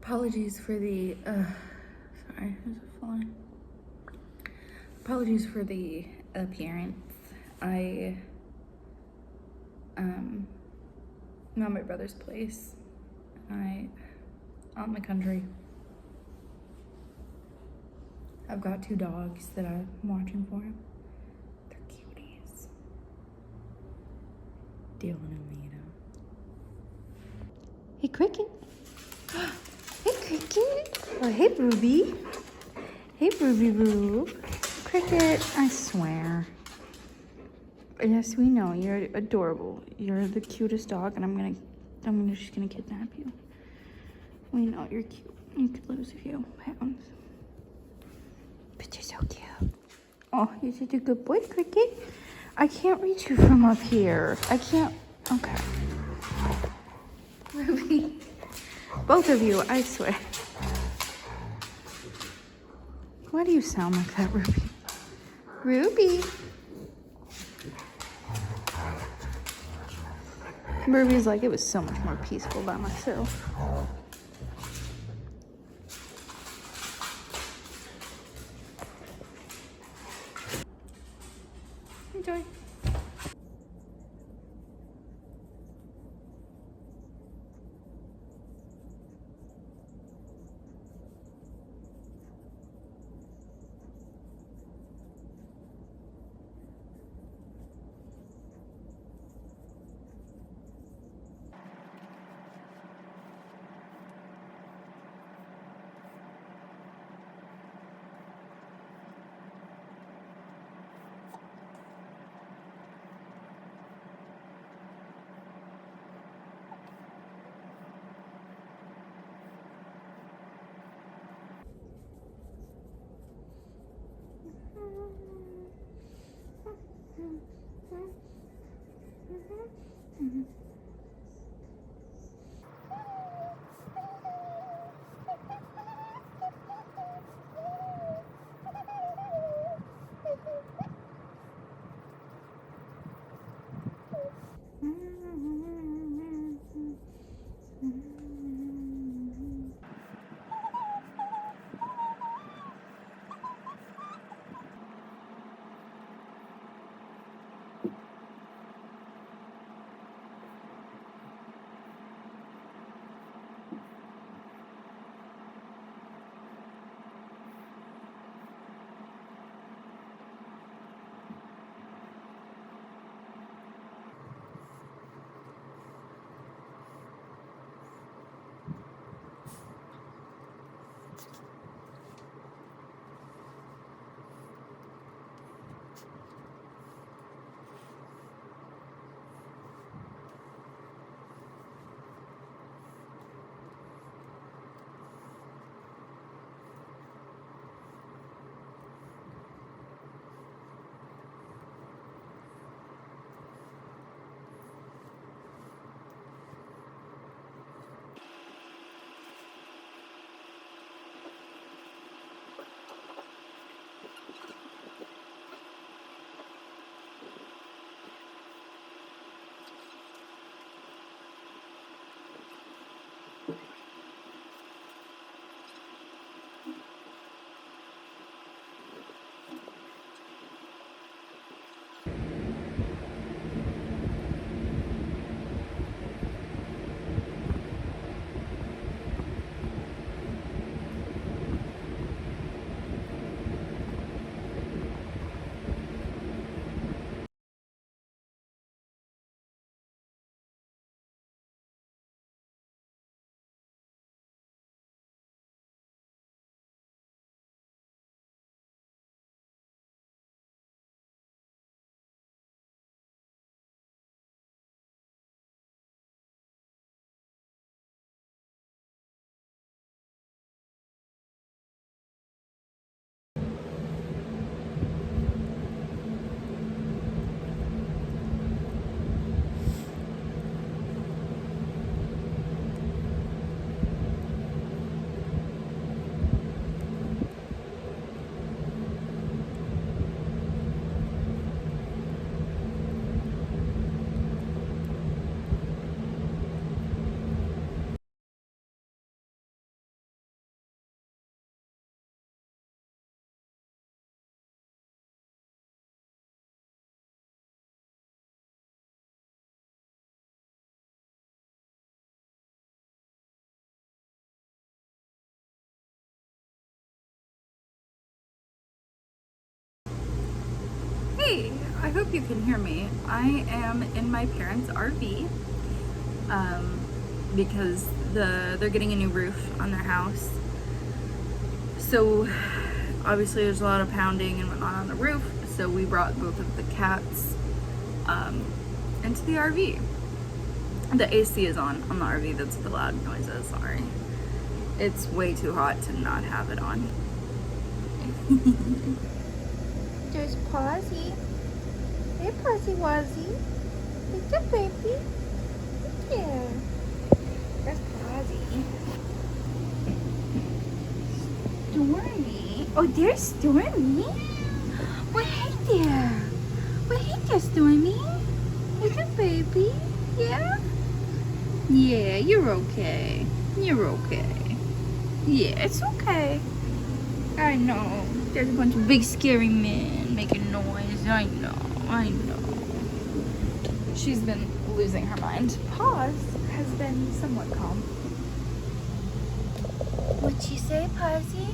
Apologies for the, sorry, there's a fly. Apologies for the appearance. I'm at my brother's place. Out in the country. I've got 2 dogs that I'm watching for. They're cuties. Dylan and Lena. Hey, Cricket. Hey, Cricket. Oh, hey, Ruby. Hey, Ruby Boo. Cricket, I swear. Yes, we know. You're adorable. You're the cutest dog, and I'm just gonna kidnap you. We know you're cute. You could lose a few pounds. But you're so cute. Oh, you're such a good boy, Cricket. I can't reach you from up here. I can't. Okay. Ruby. Both of you, I swear. Why do you sound like that, Ruby? Ruby. Ruby's like, it was so much more peaceful by myself. Enjoy. hope you can hear me. I am in my parents' RV because they're getting a new roof on their house. So obviously there's a lot of pounding and whatnot on the roof. So we brought both of the cats into the RV. The AC is on the RV. That's the loud noises. Sorry. It's way too hot to not have it on. There's Posy. Hey, Posy Wazzy. It's a baby. Yeah. There's Posy. Stormy. Oh, there's Stormy. Well, hey there. Well, hey there, Stormy. It's a baby. Yeah? Yeah, you're okay. You're okay. Yeah, it's okay. I know. There's a bunch of big scary men making noise. I know. She's been losing her mind. Pause has been somewhat calm. What'd you say, Posy?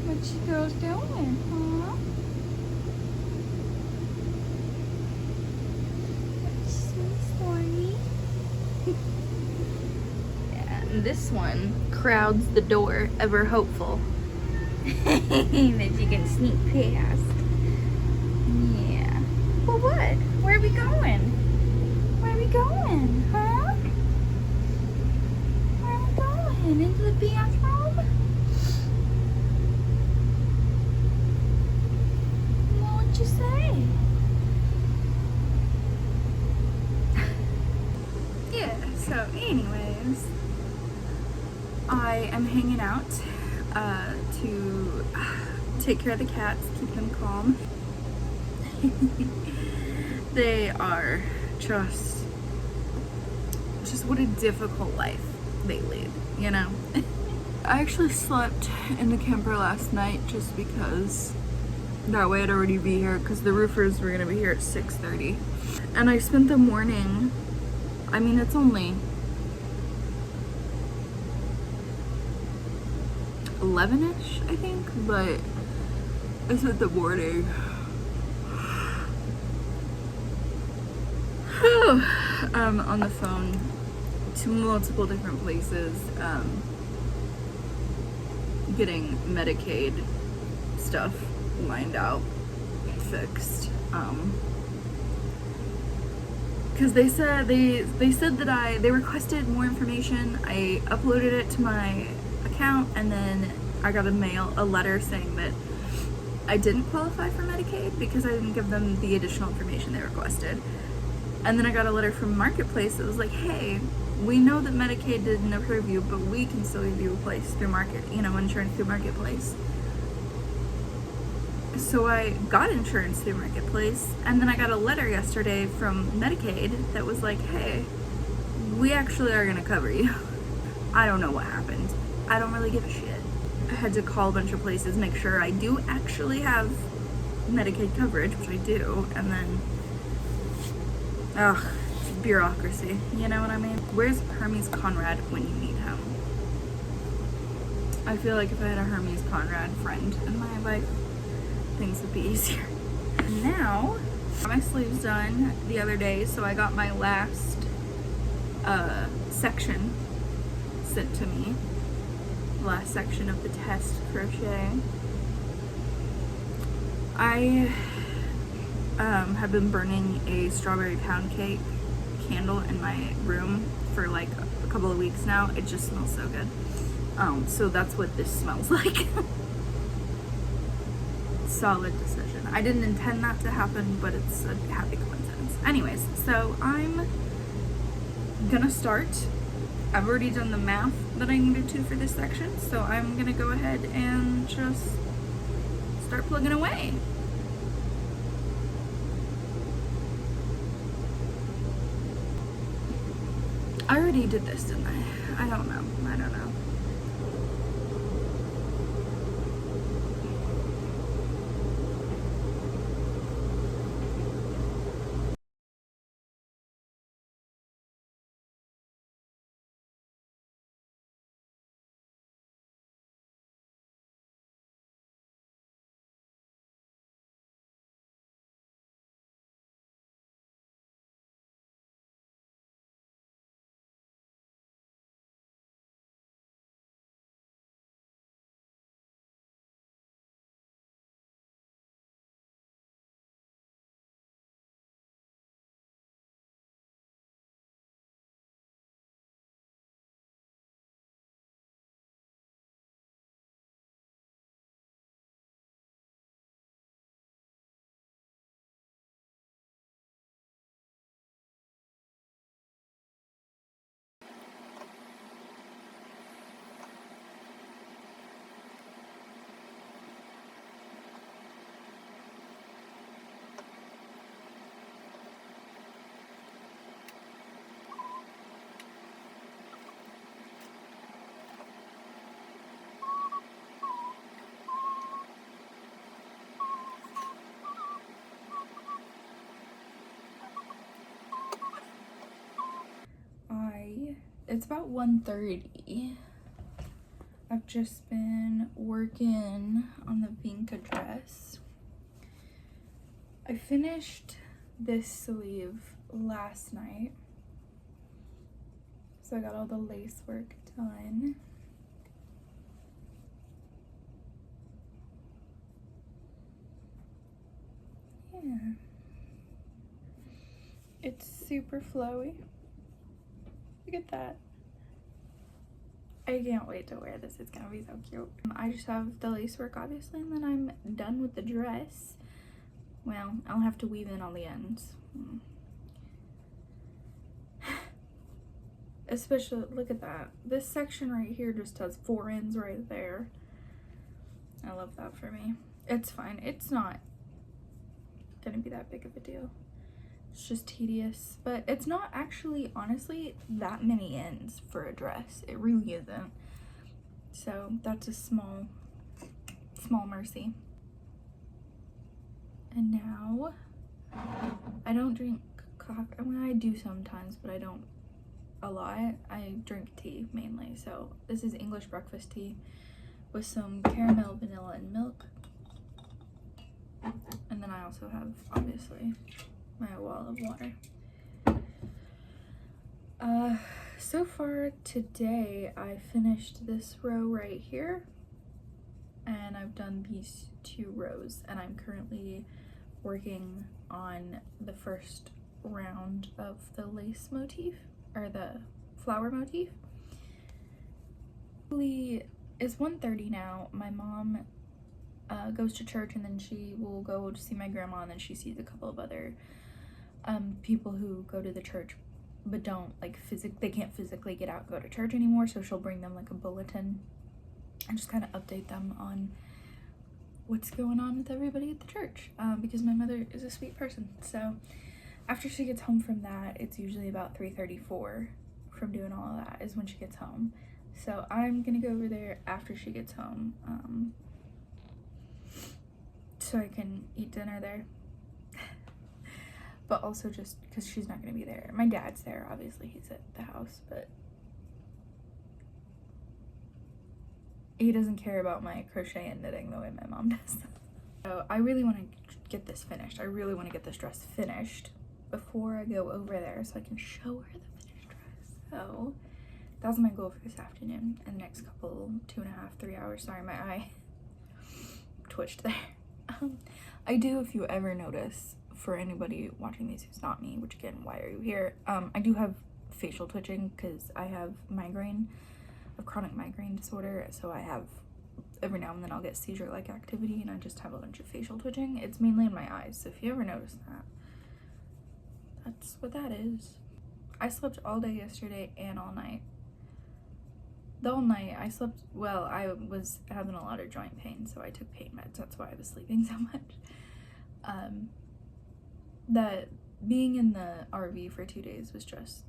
What you girls doing, huh? And this one crowds the door, ever hopeful that you can sneak past. Yeah. Well, what? Where are we going? Where are we going, huh? Where are we going? Into the bathroom? Well, what'd you say? Yeah, so anyways, I am hanging out to take care of the cats, keep them calm. They are just what a difficult life they lead, you know? I actually slept in the camper last night just because that way I'd already be here, because the roofers were gonna be here at 6:30. And I spent the morning, I mean, it's only 11-ish, I think, but I spent the morning on the phone to multiple different places, getting Medicaid stuff lined out, fixed, because they said that they requested more information. I uploaded it to my account, and then I got a letter saying that I didn't qualify for Medicaid because I didn't give them the additional information they requested. And then I got a letter from Marketplace that was like, hey, we know that Medicaid didn't approve you, but we can still give you a place through insurance through Marketplace. So I got insurance through Marketplace, and then I got a letter yesterday from Medicaid that was like, hey, we actually are gonna cover you. I don't know what happened. I don't really give a shit. I had to call a bunch of places, make sure I do actually have Medicaid coverage, which I do, and then, bureaucracy, you know what I mean? Where's Hermes Conrad when you need him? I feel like if I had a Hermes Conrad friend in my life, things would be easier. Now, my sleeve's done the other day, so I got my last section sent to me. Last section of the test crochet. I have been burning a strawberry pound cake candle in my room for like a couple of weeks now. It just smells so good. So that's what this smells like. Solid decision. I didn't intend that to happen, but it's a happy coincidence. Anyways, so I'm gonna start. I've already done the math that I needed to for this section, so I'm gonna go ahead and just start plugging away. I already did this, didn't I? I don't know. It's about 1:30. I've just been working on the Vinca dress. I finished this sleeve last night, so I got all the lace work done. Yeah, it's super flowy. Look at that. I can't wait to wear this. It's gonna be so cute. I just have the lace work, obviously, and then I'm done with the dress. Well, I'll have to weave in all the ends. Especially, look at that. This section right here just has 4 ends right there. I love that for me. It's fine. It's not gonna be that big of a deal. It's just tedious, but it's not actually, honestly, that many ends for a dress. It really isn't. So that's a small mercy. And now, I don't drink coffee. I mean, I do sometimes, but I don't a lot. I drink tea mainly. So this is English breakfast tea with some caramel, vanilla, and milk. And then I also have, obviously, my wall of water. So far today, I finished this row right here, and I've done these 2 rows, and I'm currently working on the first round of the lace motif, or the flower motif. It's 1:30 now. My mom goes to church, and then she will go to see my grandma, and then she sees a couple of other people who go to the church but don't like they can't physically get out and go to church anymore, so she'll bring them like a bulletin and just kind of update them on what's going on with everybody at the church, because my mother is a sweet person. So after she gets home from that, it's usually about 3:34 from doing all of that is when she gets home. So I'm gonna go over there after she gets home, so I can eat dinner there. But also just because she's not going to be there. My dad's there, obviously, he's at the house, but he doesn't care about my crochet and knitting the way my mom does. So I really want to get this finished. I really want to get this dress finished before I go over there so I can show her the finished dress. So that's my goal for this afternoon and the next couple, 2.5, 3 hours. Sorry, my eye twitched there. I do, if you ever notice, for anybody watching these who's not me, which again, why are you here? I do have facial twitching because I have migraine, a chronic migraine disorder. So I have, every now and then I'll get seizure-like activity, and I just have a bunch of facial twitching. It's mainly in my eyes, so if you ever notice that, that's what that is. I slept all day yesterday and all night. The whole night I slept well. I was having a lot of joint pain, so I took pain meds. That's why I was sleeping so much. That being in the RV for 2 days was just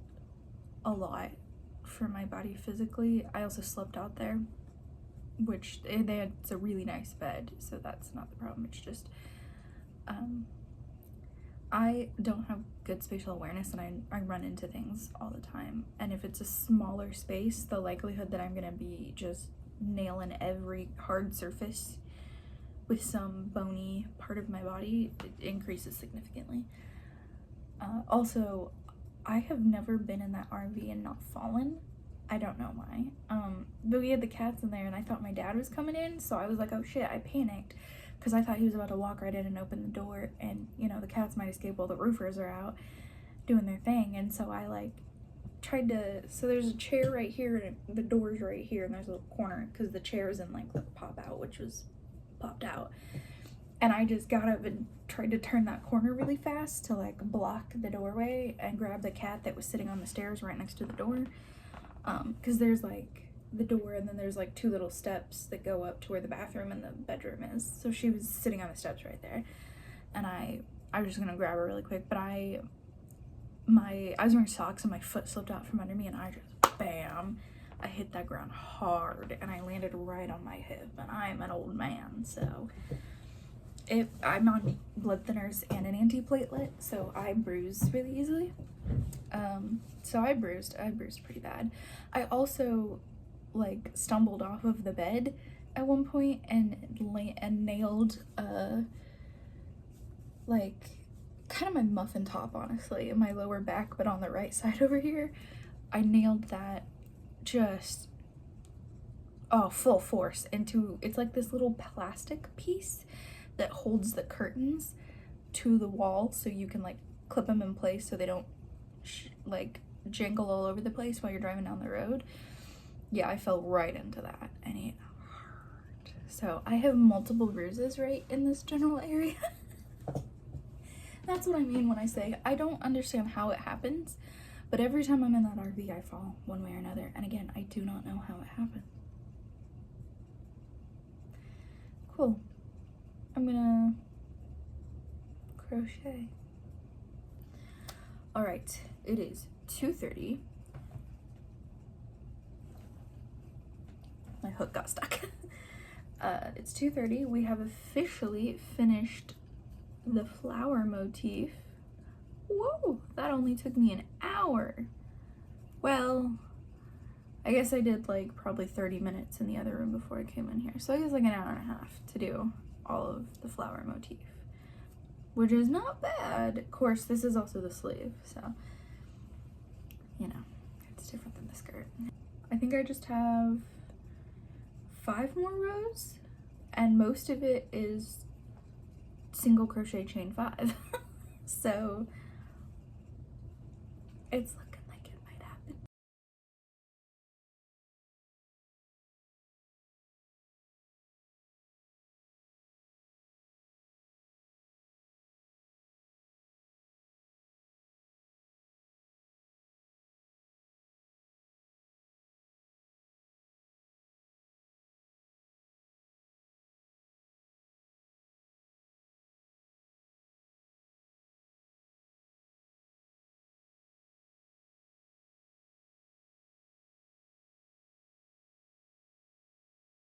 a lot for my body physically. I also slept out there, which it's a really nice bed, so that's not the problem. It's just I don't have good spatial awareness, and I run into things all the time, and if it's a smaller space, the likelihood that I'm gonna be just nailing every hard surface with some bony part of my body, it increases significantly. Also, I have never been in that RV and not fallen. I don't know why. But we had the cats in there, and I thought my dad was coming in, so I was like, oh shit, I panicked because I thought he was about to walk right in and open the door, and you know, the cats might escape while the roofers are out doing their thing. And so I like tried to, so there's a chair right here and the door's right here, and there's a little corner because the chair is in like the pop out, which was popped out, and I just got up and tried to turn that corner really fast to like block the doorway and grab the cat that was sitting on the stairs right next to the door, because there's like the door and then there's like 2 little steps that go up to where the bathroom and the bedroom is. So she was sitting on the steps right there, and I was just gonna grab her really quick, but I was wearing socks and my foot slipped out from under me, and I just bam, I hit that ground hard and I landed right on my hip, and I'm an old man, so I'm on blood thinners and an antiplatelet, so I bruise really easily. So I bruised pretty bad. I also like stumbled off of the bed at one point and nailed like kind of my muffin top, honestly, in my lower back, but on the right side over here. I nailed that just full force into, it's like this little plastic piece that holds the curtains to the wall so you can like clip them in place so they don't like jingle all over the place while you're driving down the road. Yeah, I fell right into that and it hurt. So I have multiple bruises right in this general area. That's what I mean when I say I don't understand how it happens, but every time I'm in that RV I fall one way or another, and again, I do not know how it happened. Cool. I'm gonna crochet. All right, it is 2:30. My hook got stuck. It's 2:30. We have officially finished the flower motif. Whoa, that only took me an hour. Well, I guess I did like probably 30 minutes in the other room before I came in here. So I guess like an hour and a half to do all of the flower motif, which is not bad. Of course, this is also the sleeve, so, you know, it's different than the skirt. I think I just have 5 more rows, and most of it is single crochet chain 5. So it's looking like it might happen.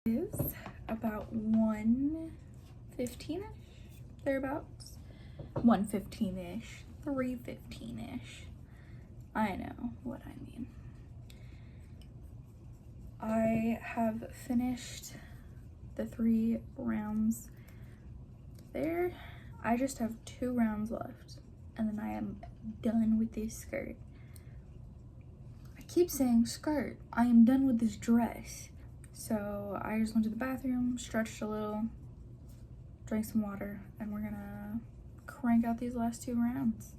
Is about 1:15ish, thereabouts. 1:15ish, 3:15ish. I know what I mean. I have finished the 3 rounds there. I just have 2 rounds left, and then I am done with this skirt. I keep saying skirt. I am done with this dress. So I just went to the bathroom, stretched a little, drank some water, and we're gonna crank out these last 2 rounds.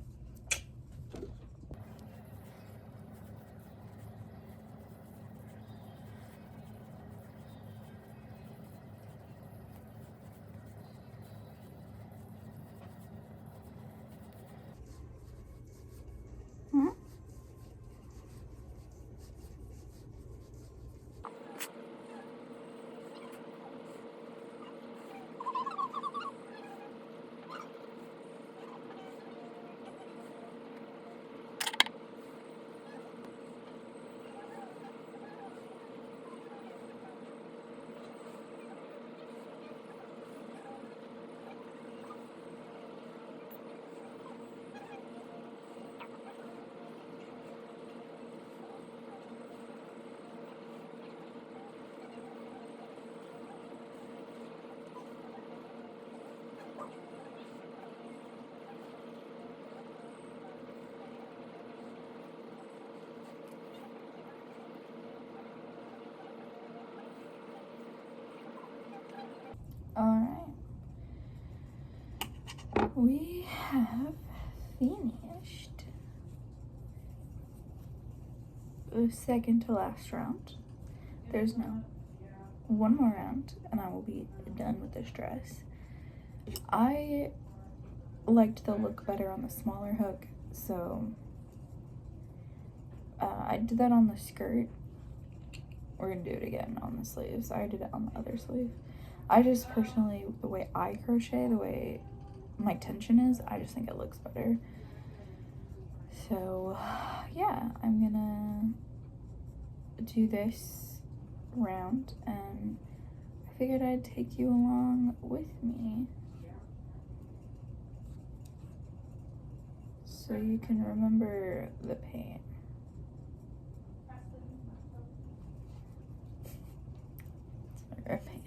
Alright. We have finished the second to last round. There's now 1 more round and I will be done with this dress. I liked the look better on the smaller hook, so I did that on the skirt. We're gonna do it again on the sleeves. I did it on the other sleeve. I just personally, the way I crochet, the way my tension is, I just think it looks better. So yeah, I'm gonna do this round, and I figured I'd take you along with me. so you can remember the pain. It's my pain.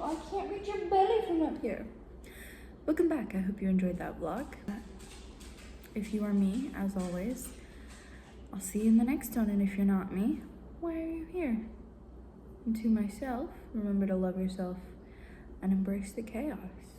I can't reach your belly from up here. Welcome back. I hope you enjoyed that vlog. If you are me, as always, I'll see you in the next one. And if you're not me, why are you here? And to myself, remember to love yourself and embrace the chaos.